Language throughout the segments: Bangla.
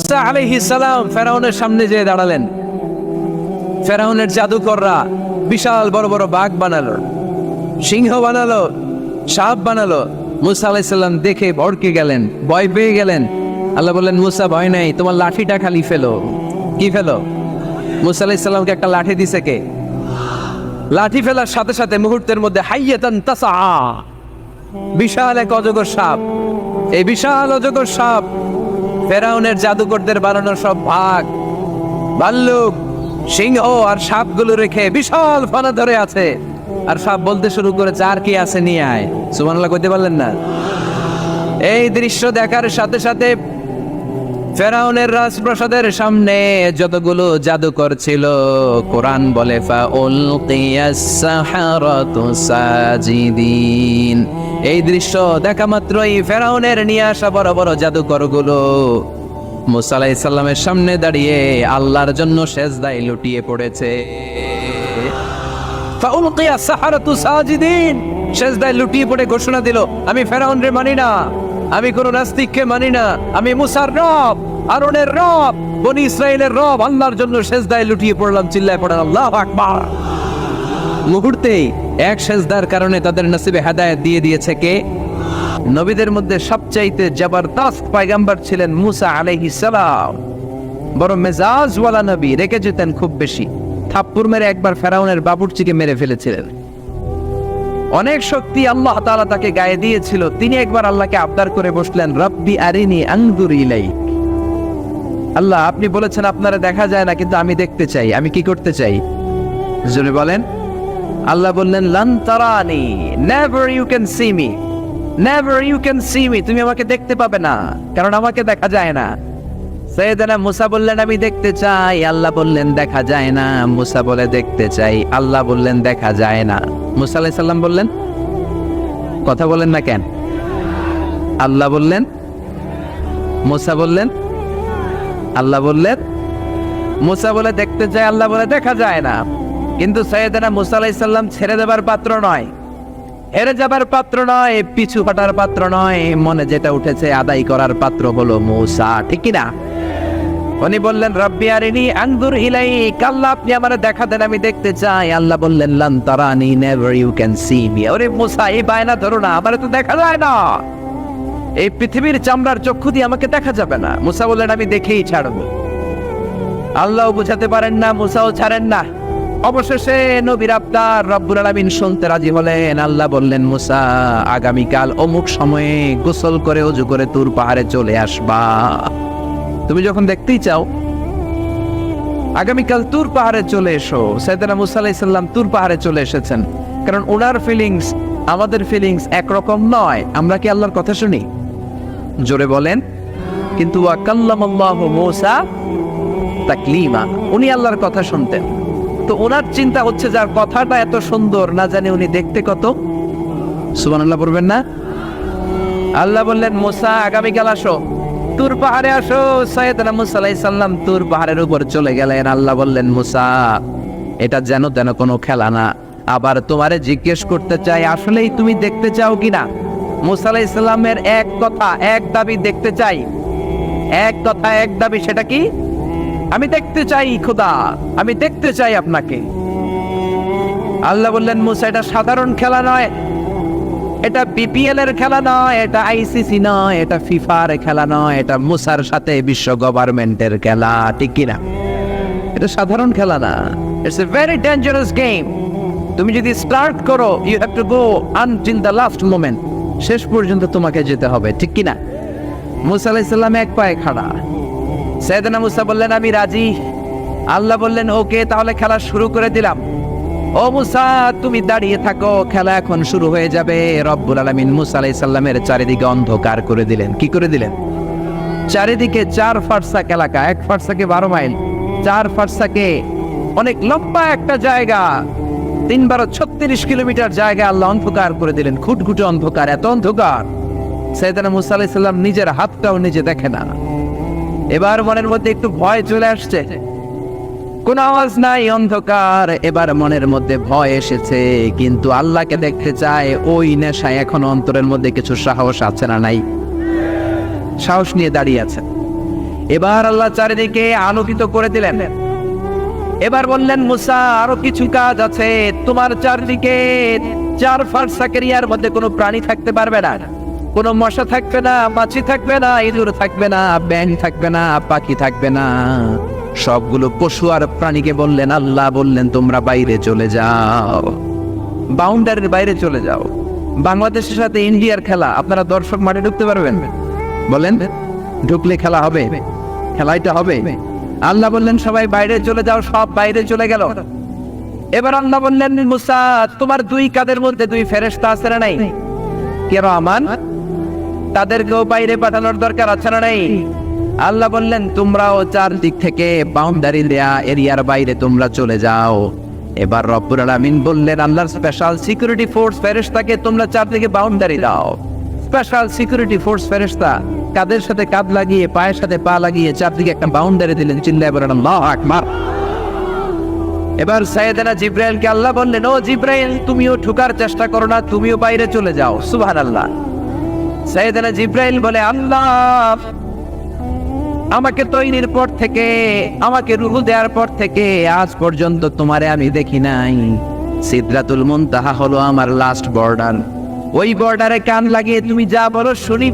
মুসা আলাইহিস সালাম ফেরাউনের সামনে যেয়ে দাঁড়ালেন। ফেরাউনের জাদুকররা বিশাল বড় বড় বাঘ বানালো, সিংহ বানালো, সাপ বানালো। মুসা আলাইহিস সালাম দেখে ভড়কে গেলেন, ভয় পেয়ে গেলেন। আল্লাহ বললেন, মুসা ভয় নাই, তোমার লাঠিটা খালি ফেলো। কি ফেলো? মুসা আলাইহিস সালামকে একটা লাঠি দিছে কে? লাঠি ফেলার সাথে সাথে মুহূর্তের মধ্যে হাইয়াতান তাসআ, বিশাল এক অজগর সাপ। এই বিশাল অজগর সাপ ফেরাউনের জাদুকরদের বানানো সব বাঘ, ভাল্লুক, সিংহ আর সাপগুলো রেখে বিশাল ফানা ধরে আছে। আর সাপ বলতে শুরু করেছে, আর কি আছে নিয়ে আয়। সুবহানাল্লাহ কইতে পারলেন না? এই দৃশ্য দেখার সাথে সাথে ফেরাউনের রাজপ্রাসাদের সামনে যতগুলো জাদুকর ছিল, কোরআন বলে ফাউলকিয়াস সাহারাতু সাজিদিন। এই দৃশ্য দেখা মাত্রই ফেরাউনের নিয়ে আসা বড় বড় জাদুকরগুলো মুসা আলাইহিস সালামের সামনে দাঁড়িয়ে আল্লাহর জন্য সেজদায় লুটিয়ে পড়েছে। ফাউলকিয়াস সাহারাতু সাজিদিন, সেজদায় লুটিয়ে পড়ে ঘোষণা দিল, আমি ফেরাউনরে মানি না, আমি কোন নাস্তিককে মানি না, আমি মুসার রব, আরনের রব, বনি ইসরাইলের রব, আল্লাহর জন্য সেজদায় লুটিয়ে পড়লাম। চিল্লায় পড়েন আল্লাহু আকবার। মুহূর্তেই এক সেজদার কারণে তাদের নসিবে হেদায়েত দিয়ে দিয়েছে কে? নবীদের মধ্যে সবচাইতে জবরদস্ত পয়গম্বর ছিলেন মুসা আলাইহিস সালাম। বড় মেজাজওয়ালা নবী, রেখে যেতেন খুব বেশি। থাপ্পড় মেরে একবার ফেরাউনের বাবুর্চিকে মেরে ফেলেছিলেন। অনেক শক্তি আল্লাহ তাআলা তাকে গায়ে দিয়েছিল। তিনি একবার আল্লাহকে আবদার করে বসলেন, রব্বি আরিনি আনজুর ইলাইক। আল্লাহ, আপনি বলেছেন আপনারা দেখা যায় না, কিন্তু আমি দেখতে চাই। আমি কি করতে চাই? জোরে বলেন। আল্লাহ বললেন, লান তারানি, never you can see me, never you can see me. তুমি আমাকে দেখতে পাবে না, কারণ আমাকে দেখা যায় না। সাইয়েদনা মুসা বললেন, আমি দেখতে চাই। আল্লাহ বললেন, দেখা যায় না। মুসা বলে, দেখতে চাই। আল্লাহ বললেন, দেখা যায় না। মুসা আলাইহিস সালাম বললেন, কথা বলেন না কেন? আল্লাহ বললেন, মুসা বললেন, আল্লাহ বললেন। মুসা বলে দেখতে চাই, আল্লাহ বলে দেখা যায় না। কিন্তু সাইয়েদনা মুসা আলাইহিস সালাম ছেড়ে দেবার পাত্র নয়, হেরে যাবার পাত্র নয়, পিছু হটার পাত্র নয়। মনে যেটা উঠেছে আদায় করার পাত্র হলো মুসা, ঠিক কি না? উনি বললেন, রব্বি আরিনি আনজুর ইলাইক। আল্লাহ, আপনি আমারে দেখা দেন, আমি দেখতে চাই। আল্লাহ বললেন, লান তারানি, never you can see me. ওরে মুসা, এই বায়না ধরো না, আমারে তো দেখা যায় না। এই পৃথিবীর চামড়ার চক্ষু দিয়ে আমাকে দেখা যাবে না। মুসা বললেন, আমি দেখেই ছাড়বো। আল্লাহও বুঝাতে পারেন না, মুসাও ছাড়েন না। অবশেষে নবীর আবদার রব্বুল আলামিন শুনতে রাজি হলেন। আল্লাহ বললেন, মুসা, আগামীকাল অমুক সময়ে গোসল করে ওযু করে তুর পাহাড়ে চলে আসবা। তুমি যখন দেখতেই চাও, আগামীকাল তুর পাহাড়ে চলে এসো। সাইয়েদনা মুসা আলাইহিস সালাম তুর পাহাড়ে চলে এসেছেন, কারণ ওনার ফিলিংস আমাদের ফিলিংস একরকম নয়। আমরা কি আল্লাহর কথা শুনি? জোরে বলেন। কিন্তু ওয়া কাল্লামাল্লাহু মুসা তাকলিমা, উনি আল্লাহর কথা শুনতেন। তো ওনার চিন্তা হচ্ছে, যার কথাটা এত সুন্দর, না জানি উনি দেখতে কত। সুবহানাল্লাহ বলবেন না? আল্লাহ বললেন, মুসা, আগামীকাল আসো, তুর পাহাড়ে আসো। সাইয়েদনা মুসা আলাইহিস সালাম তুর পাহাড়ের উপর চলে গেলেন। আল্লাহ বললেন, মুসা, এটা যেন তেন কোনো খেলা না। আবার তোমারে জিজ্ঞেস করতে চাই, আসলেই তুমি দেখতে চাও কিনা? মুসা আলাইহিস সালামের এক কথা এক দাবি, দেখতে চাই। এক কথা এক দাবি, সেটা কি? আমি দেখতে চাই খোদা, আমি দেখতে চাই আপনাকে। আল্লাহ বললেন, মুসা, এটা সাধারণ খেলা নয়, এটা বিপিএল এর খেলা নয়, এটা আইসিসি নয়, এটা ফিফার খেলা নয়, এটা মুসার সাথে বিশ্ব গভর্নমেন্টের খেলা, ঠিক কিনা? এটা সাধারণ খেলা না। It's a very dangerous game. তুমি যদি স্টার্ট করো, you have to go until the last moment. শেষ পর্যন্ত তোমাকে যেতে হবে, ঠিক কিনা? মুসা আলাইহিস সালাম এক পায়ে খাড়া। সাইয়েদনা মুসা বললেন, আমি রাজি। আল্লাহ বললেন, ওকে, তাহলে খেলা শুরু করে দিলাম। ও মুসা, তুমি দাঁড়িয়ে থাকো, খেলা এখন শুরু হয়ে যাবে। রব্বুল আলামিন মুসা আলাইহিস সালামের চারিদিকে অন্ধকার করে দিলেন। কি করে দিলেন? চারিদিকে 4 ফারসাক এলাকা, 1 ফারসাকে 12 মাইল, 4 ফারসাকে অনেক লম্বা একটা জায়গা, 3 × 36 কিলোমিটার জায়গা আল্লাহ অন্ধকার করে দিলেন। খুটখুটে অন্ধকার, এত অন্ধকার সাইয়েদনা মুসা আলাইহিস সালাম নিজের হাতটাও নিজে দেখে না। এবার মনের মধ্যে একটু ভয় চলে আসছে। কোন আওয়াজ নাই, অন্ধকার। এবার মনের মধ্যে ভয় এসেছে, কিন্তু আল্লাহকে দেখতে চায়। ওই নেশায় এখনো অন্তরের মধ্যে কিছু সাহস আছে না নাই? সাহস নিয়ে দাঁড়িয়ে আছেন। এবার আল্লাহ চারিদিকে আলোকিত করে দিলেন। এবার বললেন, মুসা আরো কিছু কাজ আছে। তোমার চারদিকে 4 ফারসাক এরিয়ার মধ্যে কোনো প্রাণী থাকতে পারবে না, কোনো মশা থাকবে না, মাছি থাকবে না, ইঁদুর থাকবে না, ব্যাঙ থাকবে না, পাখি থাকবে না। সবগুলো পশু আর প্রাণীকে বললেন, আল্লাহ বললেন তোমরা বাইরে চলে যাও, বাউন্ডারির বাইরে চলে যাও। বাংলাদেশের সাথে ইন্ডিয়ার খেলা, আপনারা দর্শক মাঠে ঢুকতে পারবেন? বলেন, ঢুকলে খেলা হবে? খেলাটা হবে। আল্লাহ বললেন সবাই বাইরে চলে যাও, সব বাইরে চলে গেল। এবার আল্লাহ বললেন, মুসা তোমার 2 কাঁধের মধ্যে 2 ফেরেশতা আছে না নাই? কিরামান, তাদেরকেও বাইরে পাঠানোর দরকার আছে না নাই? আল্লাহ বললেন তোমরাও 4 দিক থেকে বাউন্ডারি দেয়া এরিয়ার বাইরে তোমরা চলে যাও। এবার রব্বুল আলামিন বললেন, আল্লাহর স্পেশাল সিকিউরিটি ফোর্স ফেরেশতাকে তোমরা 4 দিকে বাউন্ডারি দাও। স্পেশাল সিকিউরিটি ফোর্স ফেরেশতা কাদের সাথে কাঁধ লাগিয়ে, পায়ের সাথে পা লাগিয়ে 4 দিকে একটা বাউন্ডারি দিলেন। চিল্লায় বলেন আল্লাহু আকবার। এবার সাইয়েদনা জিবরাইলকে আল্লাহ বললেন, ও জিবরাইল তুমিও ঢোকার চেষ্টা করো না, তুমিও বাইরে চলে যাও। সুবহানাল্লাহ। সাইয়েদনা জিবরাইল বলে, আল্লাহ আমাকে তৈরির পর থেকে, আমাকে রূহ দেওয়ার পর থেকে আজ পর্যন্ত তোমারে আমি দেখি নাই। সিদরাতুল মুনতাহা হলো আমার লাস্ট বর্ডার। ওই বর্ডারে কান লাগিয়ে তুমি যা বলো শুনি,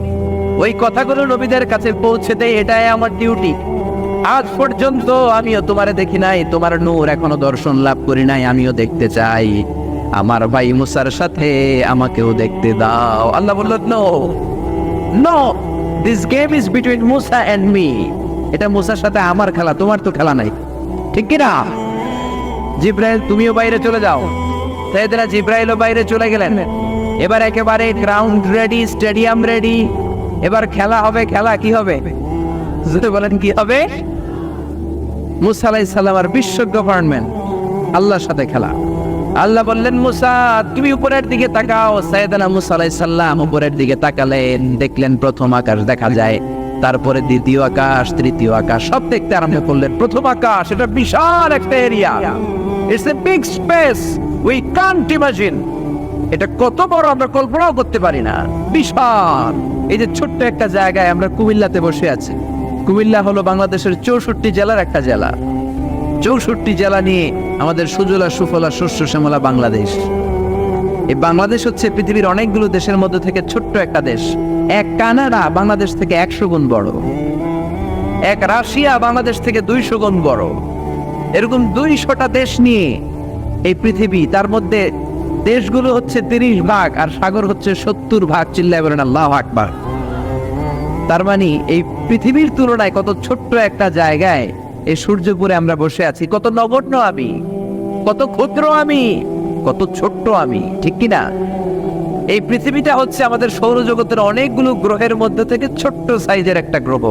ওই কথাগুলো নবীদের কাছে পৌঁছে দেয়, এটাই আমার ডিউটি। আজ পর্যন্ত আমিও তোমারে দেখি নাই, তোমার নূর এখনো দর্শন লাভ করি নাই, আমিও দেখতে চাই। আমার ভাই মুসার সাথে আমাকেও দেখতে দাও। আল্লাহ বলল, no no, this game is between Musa and me. এটা মুসার সাথে আমার খেলা, তোমার তো খেলা নাই, ঠিক কি না? জিবরাইল তুমিও বাইরে চলে যাও। সাইয়েদনা জিবরাইলও বাইরে চলে গেলেন। এবার একেবারে গ্রাউন্ড রেডি, স্টেডিয়াম রেডি। এবার খেলা হবে। খেলা কি হবে? যদি বলেন কি হবে? মুসা আলাইহিস সালাম আর বিশ্ব গভর্নমেন্ট, আল্লাহর সাথে খেলা। আল্লাহ বললেন, মুসা তুমি উপরের দিকে তাকাও। সাইয়েদনা মুসা আলাইহিস সালাম উপরের দিকে তাকালেন, দেখলেন প্রথম আকাশ দেখা যায়, তারপরে দ্বিতীয় আকাশ, তৃতীয় আকাশ, সব দেখতে আরম্ভ করলেন। প্রথম আকাশ, এটা বিশাল একটা area, it's a big space, we can't imagine. এটা কত বড় আমরা কল্পনাও করতে পারি না, বিশাল। এই যে ছোট্ট একটা জায়গায় আমরা কুমিল্লাতে বসে আছি। কুমিল্লা হলো বাংলাদেশের 64 জেলার একটা জেলা। 64 জেলা নিয়ে আমাদের সুজলা সুফলা শস্য শ্যামলা বাংলাদেশ। এই বাংলাদেশ হচ্ছে পৃথিবীর অনেকগুলো দেশের মধ্যে থেকে ছোট্ট একটা দেশ। এক কানাডা বাংলাদেশ থেকে 100 গুণ বড়, এক রাশিয়া বাংলাদেশ থেকে 200 গুণ বড়। এরকম 200টা দেশ নিয়ে এই পৃথিবী, তার মধ্যে দেশগুলো হচ্ছে 30 ভাগ আর সাগর হচ্ছে 70 ভাগ। চিল্লায় বলেন আল্লাহু আকবার। তার মানে এই পৃথিবীর তুলনায় কত ছোট্ট একটা জায়গায় এই সূর্যপুরে আমরা বসে আছি। কত নগণ্য আমি, কত ক্ষুদ্র আমি, কত ছোট্ট আমি, ঠিক কিনা? এই পৃথিবীটা হচ্ছে আমাদের সৌরজগতের অনেকগুলো গ্রহের মধ্যে থেকে ছোট্ট সাইজের একটা গ্রহ।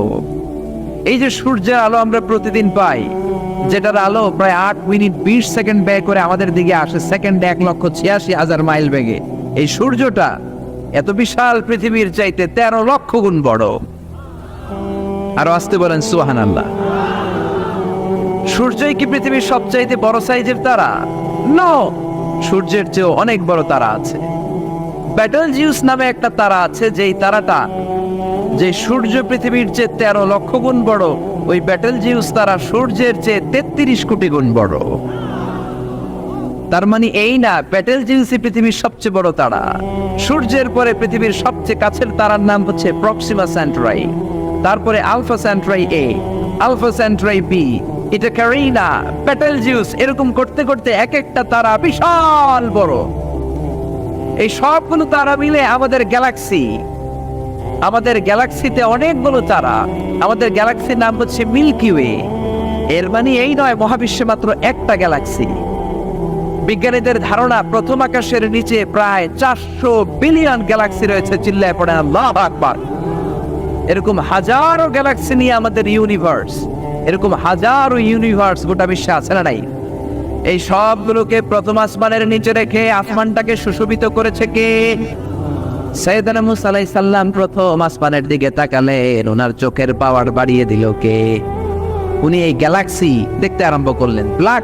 এই যে সূর্যের আলো আমরা প্রতিদিন পাই, যেটার আলো প্রায় 8 মিনিট 20 সেকেন্ড ব্যয় করে আমাদের দিকে আসে, সেকেন্ডে 1,86,000 মাইল বেগে। এই সূর্যটা এত বিশাল পৃথিবীর চাইতে 13 লক্ষ গুণ বড়। আরো আসতে বলেন সুবহানাল্লাহ। সূর্যই কি পৃথিবীর সবচাইতে বড় সাইজের তারা? নো, সূর্যের চেয়েও অনেক বড় তারা আছে। ব্যাটেলজিউস নামে একটা তারা আছে, যেই তারাটা, যে সূর্য পৃথিবীর চেয়ে 13 লক্ষ গুণ বড়, ওই ব্যাটেলজিউস তারা সূর্যের চেয়ে 33 কোটি গুণ বড়। তার মানে এই না ব্যাটেলজিউসই পৃথিবীর সবচেয়ে বড় তারা। সূর্যের পরে পৃথিবীর সবচেয়ে কাছের তারার নাম হচ্ছে প্রক্সিমা সেন্টরাই, তারপরে আলফা সেন্টরাই এ, আলফা সেন্টরাই বি, এটা ক্যারিনা, ব্যাটেলজিউস, এরকম করতে করতে এক একটা তারা বিশাল বড়। এই সবগুলো তারা মিলে আমাদের গ্যালাক্সি। আমাদের গ্যালাক্সিতে অনেকগুলো তারা। আমাদের গ্যালাক্সির নাম হচ্ছে মিল্কি ওয়ে। এর মানে এই নয় মহাবিশ্বে মাত্র একটা গ্যালাক্সি। বিজ্ঞানীদের ধারণা প্রথম আকাশের নিচে প্রায় 400 বিলিয়ন গ্যালাক্সি রয়েছে। চিল্লায় পড়ে আল্লাহু আকবার। এরকম হাজারো গ্যালাক্সি নিয়ে আমাদের ইউনিভার্স, এরকম হাজারো ইউনিভার্স গোটা বিশ্বে আছে না নাই? এই সবগুলোকে প্রথম আসমানের নিচে রেখে আসমানটাকে সুশোভিত করেছে কে? সাইয়েদনা মুসা আলাইহিস সালাম প্রথম আসমানের দিকে তাকালেন, ওনার চোখের পাওয়ার বাড়িয়ে দিল কে? উনি এই গ্যালাক্সি দেখতে আরম্ভ করলেন। ব্ল্যাক